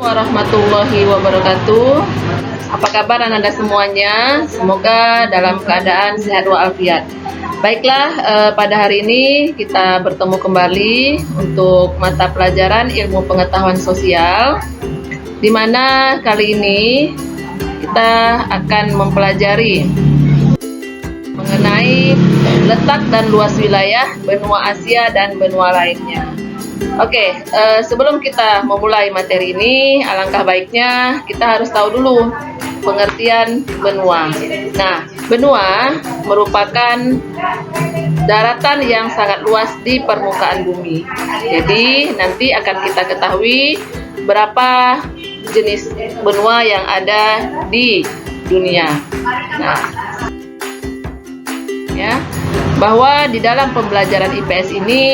Warahmatullahi wabarakatuh. Apa kabar Anda semuanya? Semoga dalam keadaan sehat walafiat. Baiklah, pada hari ini kita bertemu kembali untuk mata pelajaran ilmu pengetahuan sosial, di mana kali ini kita akan mempelajari mengenai letak dan luas wilayah benua Asia dan benua lainnya. Oke, sebelum kita memulai materi ini, alangkah baiknya kita harus tahu dulu pengertian benua. Nah, benua merupakan daratan yang sangat luas di permukaan bumi. Jadi, nanti akan kita ketahui berapa jenis benua yang ada di dunia. Nah, ya, bahwa di dalam pembelajaran IPS ini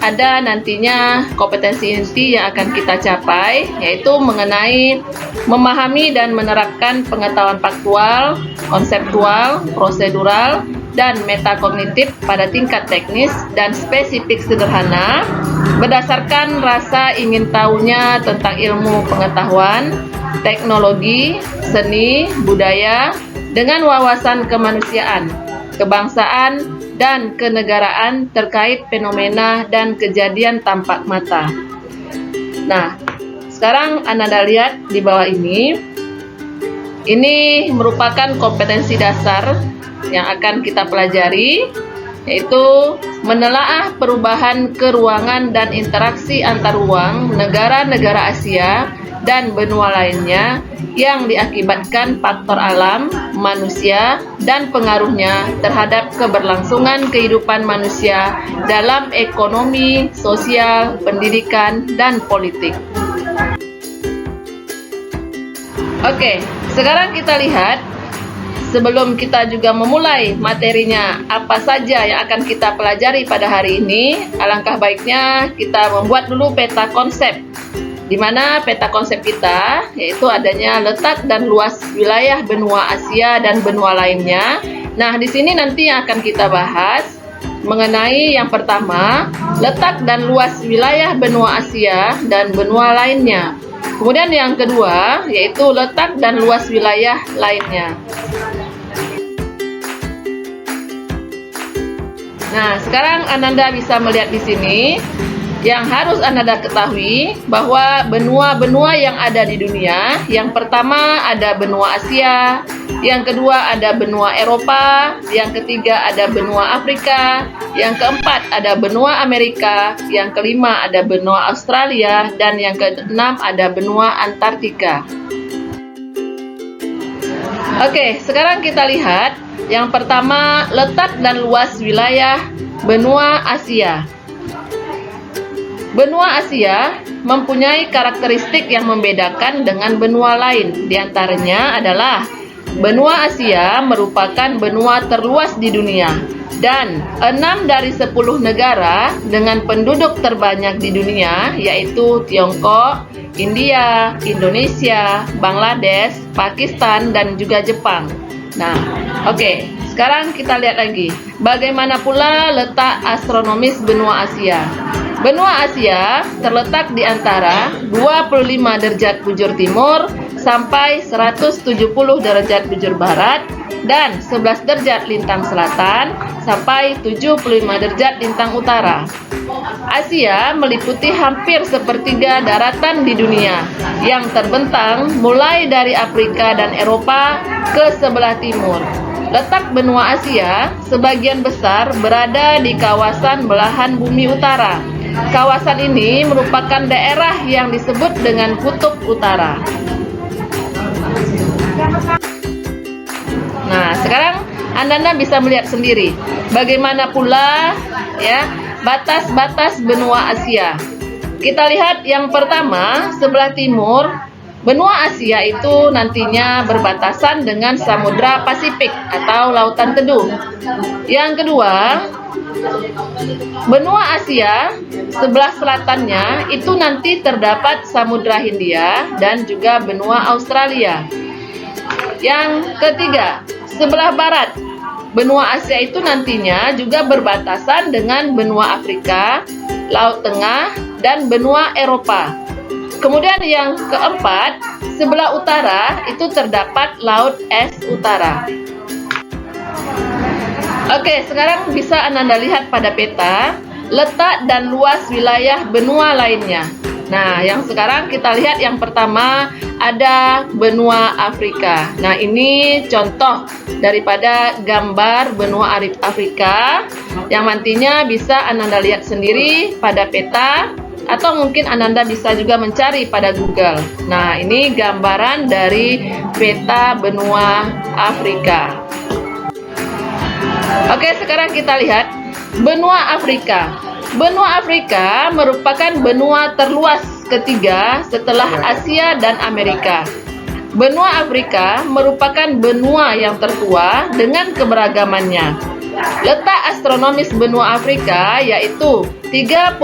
ada nantinya kompetensi inti yang akan kita capai, yaitu mengenai memahami dan menerapkan pengetahuan faktual, konseptual, prosedural, dan metakognitif pada tingkat teknis dan spesifik sederhana berdasarkan rasa ingin tahunya tentang ilmu pengetahuan, teknologi, seni, budaya, dengan wawasan kemanusiaan, kebangsaan, dan kenegaraan terkait fenomena dan kejadian tampak mata. Nah, sekarang Anda lihat di bawah ini merupakan kompetensi dasar yang akan kita pelajari, yaitu menelaah perubahan keruangan dan interaksi antar ruang negara-negara Asia dan benua lainnya yang diakibatkan faktor alam, manusia, dan pengaruhnya terhadap keberlangsungan kehidupan manusia dalam ekonomi, sosial, pendidikan, dan politik. Oke, sekarang kita lihat, sebelum kita juga memulai materinya apa saja yang akan kita pelajari pada hari ini, alangkah baiknya kita membuat dulu peta konsep, di mana peta konsep kita yaitu adanya letak dan luas wilayah benua Asia dan benua lainnya. Nah, di sini nanti yang akan kita bahas mengenai yang pertama, letak dan luas wilayah benua Asia dan benua lainnya. Kemudian yang kedua yaitu letak dan luas wilayah lainnya. Nah, sekarang Ananda bisa melihat di sini. Yang harus Anda ketahui bahwa benua-benua yang ada di dunia, yang pertama ada benua Asia, yang kedua ada benua Eropa, yang ketiga ada benua Afrika, yang keempat ada benua Amerika, yang kelima ada benua Australia, dan yang keenam ada benua Antartika. Oke, sekarang kita lihat yang pertama, letak dan luas wilayah benua Asia. Benua Asia mempunyai karakteristik yang membedakan dengan benua lain. Di antaranya adalah benua Asia merupakan benua terluas di dunia dan 6 dari 10 negara dengan penduduk terbanyak di dunia, yaitu Tiongkok, India, Indonesia, Bangladesh, Pakistan, dan juga Jepang. Nah, oke, sekarang kita lihat lagi bagaimana pula letak astronomis benua Asia. Benua Asia terletak di antara 25 derajat bujur timur sampai 170 derajat bujur barat dan 11 derajat lintang selatan sampai 75 derajat lintang utara. Asia meliputi hampir sepertiga daratan di dunia yang terbentang mulai dari Afrika dan Eropa ke sebelah timur. Letak benua Asia sebagian besar berada di kawasan belahan bumi utara. Kawasan ini merupakan daerah yang disebut dengan Kutub Utara. Nah, sekarang Anda bisa melihat sendiri bagaimana pula ya batas-batas benua Asia. Kita lihat yang pertama, sebelah timur benua Asia itu nantinya berbatasan dengan Samudra Pasifik atau Lautan Teduh. Yang kedua, benua Asia sebelah selatannya itu nanti terdapat Samudra Hindia dan juga benua Australia. Yang ketiga, sebelah barat benua Asia itu nantinya juga berbatasan dengan benua Afrika, Laut Tengah, dan benua Eropa. Kemudian yang keempat, sebelah utara itu terdapat Laut Es Utara. Oke, sekarang bisa Ananda lihat pada peta letak dan luas wilayah benua lainnya. Nah, yang sekarang kita lihat yang pertama ada benua Afrika. Nah, ini contoh daripada gambar benua Afrika yang nantinya bisa Ananda lihat sendiri pada peta atau mungkin Ananda bisa juga mencari pada Google. Nah, ini gambaran dari peta benua Afrika. Oke, sekarang kita lihat benua Afrika. Benua Afrika merupakan benua terluas ketiga setelah Asia dan Amerika. Benua Afrika merupakan benua yang tertua dengan keberagamannya. Letak astronomis benua Afrika yaitu 37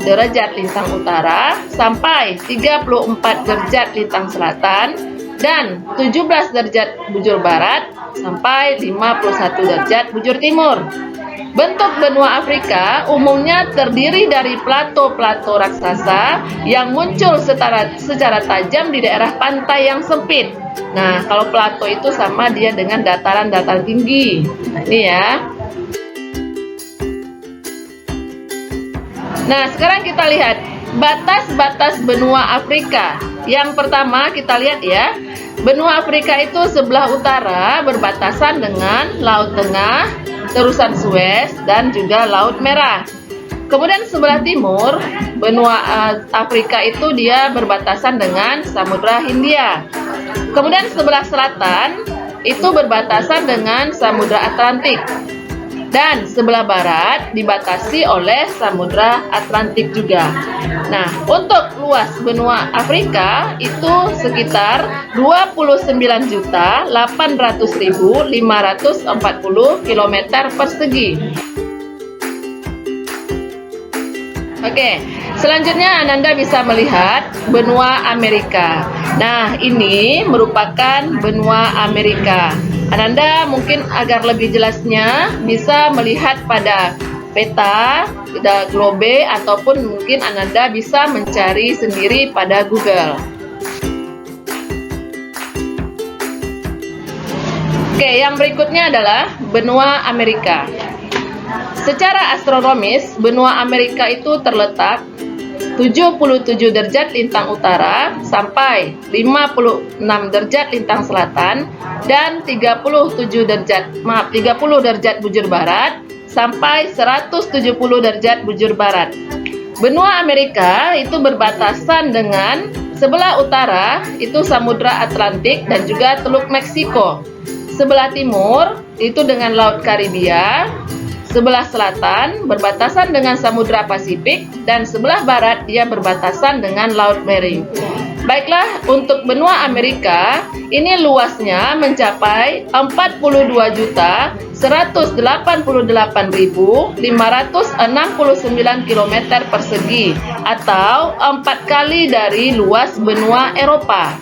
derajat lintang utara sampai 34 derajat lintang selatan dan 17 derajat bujur barat sampai 51 derajat bujur timur. Bentuk benua Afrika umumnya terdiri dari plato-plato raksasa yang muncul secara tajam di daerah pantai yang sempit. Nah, kalau plato itu sama dia dengan dataran-dataran tinggi. Nah, ini ya. Nah, sekarang kita lihat batas-batas benua Afrika. Yang pertama kita lihat ya, benua Afrika itu sebelah utara berbatasan dengan Laut Tengah, terusan Suez, dan juga Laut Merah. Kemudian sebelah timur, benua Afrika itu dia berbatasan dengan Samudra Hindia. Kemudian sebelah selatan itu berbatasan dengan Samudra Atlantik. Dan sebelah barat dibatasi oleh Samudra Atlantik juga. Nah, untuk luas benua Afrika itu sekitar 29.800.540 km persegi. Oke, selanjutnya Ananda bisa melihat benua Amerika. Nah, ini merupakan benua Amerika. Ananda mungkin agar lebih jelasnya bisa melihat pada peta, pada globe, ataupun mungkin Ananda bisa mencari sendiri pada Google. Oke, yang berikutnya adalah benua Amerika. Secara astronomis, benua Amerika itu terletak 77 derajat lintang utara sampai 56 derajat lintang selatan dan 30 derajat bujur barat sampai 170 derajat bujur barat. Benua Amerika itu berbatasan dengan sebelah utara itu Samudra Atlantik dan juga Teluk Meksiko. Sebelah timur itu dengan Laut Karibia. Sebelah selatan berbatasan dengan Samudra Pasifik dan sebelah barat dia berbatasan dengan Laut Bering. Baiklah, untuk benua Amerika ini luasnya mencapai 42.188.569 km persegi atau 4 kali dari luas benua Eropa.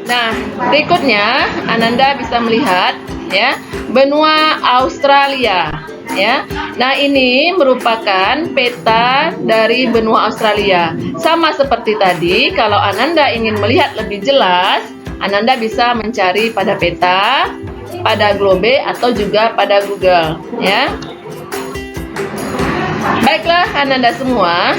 Nah, berikutnya Ananda bisa melihat ya, benua Australia ya. Nah, ini merupakan peta dari benua Australia. Sama seperti tadi, kalau Ananda ingin melihat lebih jelas, Ananda bisa mencari pada peta, pada globe atau juga pada Google ya. Baiklah Ananda semua,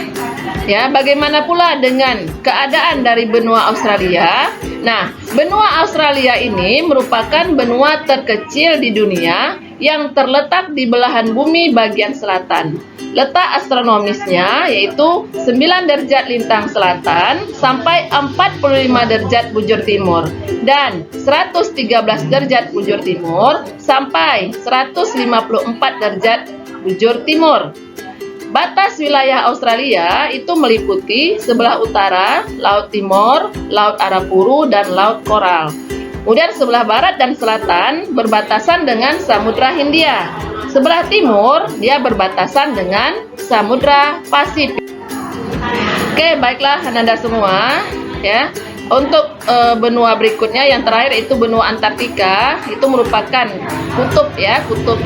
ya, bagaimana pula dengan keadaan dari benua Australia? Nah, benua Australia ini merupakan benua terkecil di dunia yang terletak di belahan bumi bagian selatan. Letak astronomisnya yaitu 9 derajat lintang selatan sampai 45 derajat bujur timur dan 113 derajat bujur timur sampai 154 derajat bujur timur. Batas wilayah Australia itu meliputi sebelah utara, Laut Timur, Laut Arafuru, dan Laut Koral. Kemudian sebelah barat dan selatan berbatasan dengan Samudra Hindia. Sebelah timur dia berbatasan dengan Samudra Pasifik. Oke, baiklah Ananda semua ya. Untuk benua berikutnya yang terakhir itu benua Antartika, itu merupakan kutub ya, kutub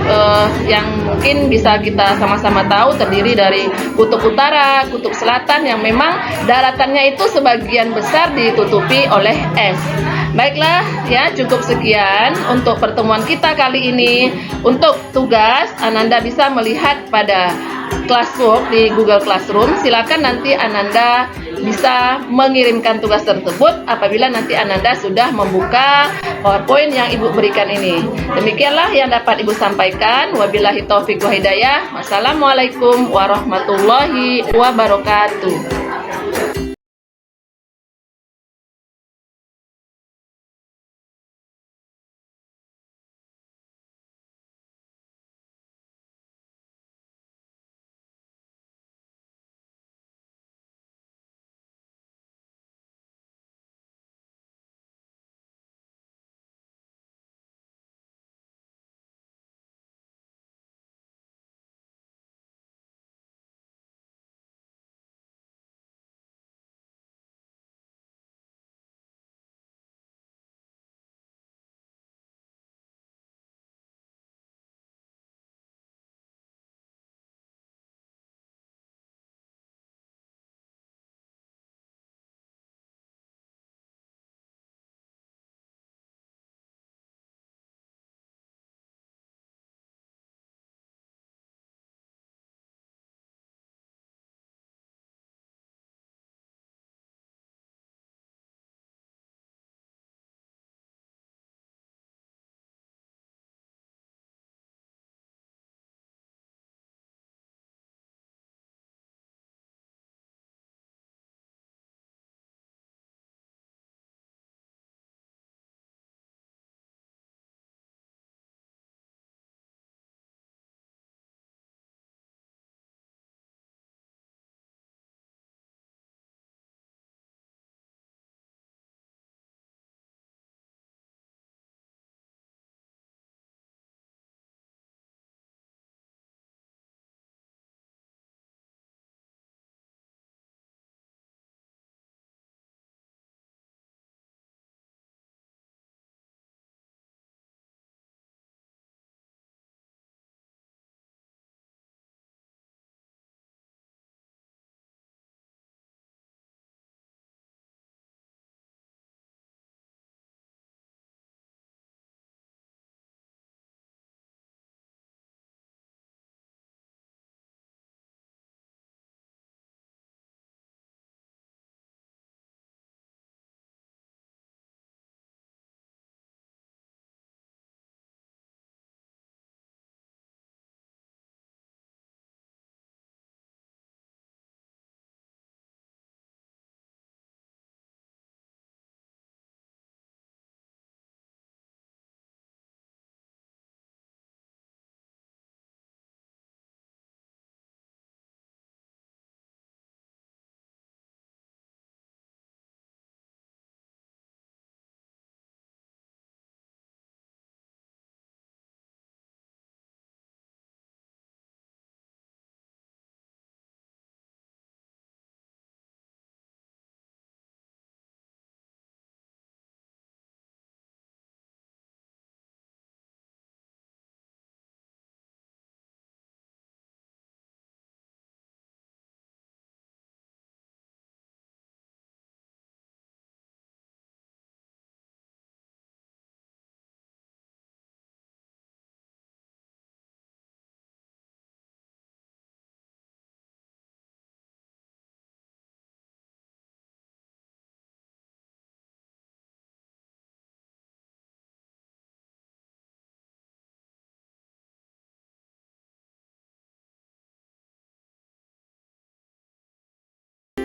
yang mungkin bisa kita sama-sama tahu terdiri dari kutub utara, kutub selatan yang memang daratannya itu sebagian besar ditutupi oleh es. Baiklah ya, cukup sekian untuk pertemuan kita kali ini. Untuk tugas, Ananda bisa melihat pada classwork di Google Classroom. Silakan nanti Ananda bisa mengirimkan tugas tersebut apabila nanti Ananda sudah membuka PowerPoint yang Ibu berikan ini. Demikianlah yang dapat Ibu sampaikan. Wabillahi taufik wa hidayah. Wassalamualaikum warahmatullahi wabarakatuh.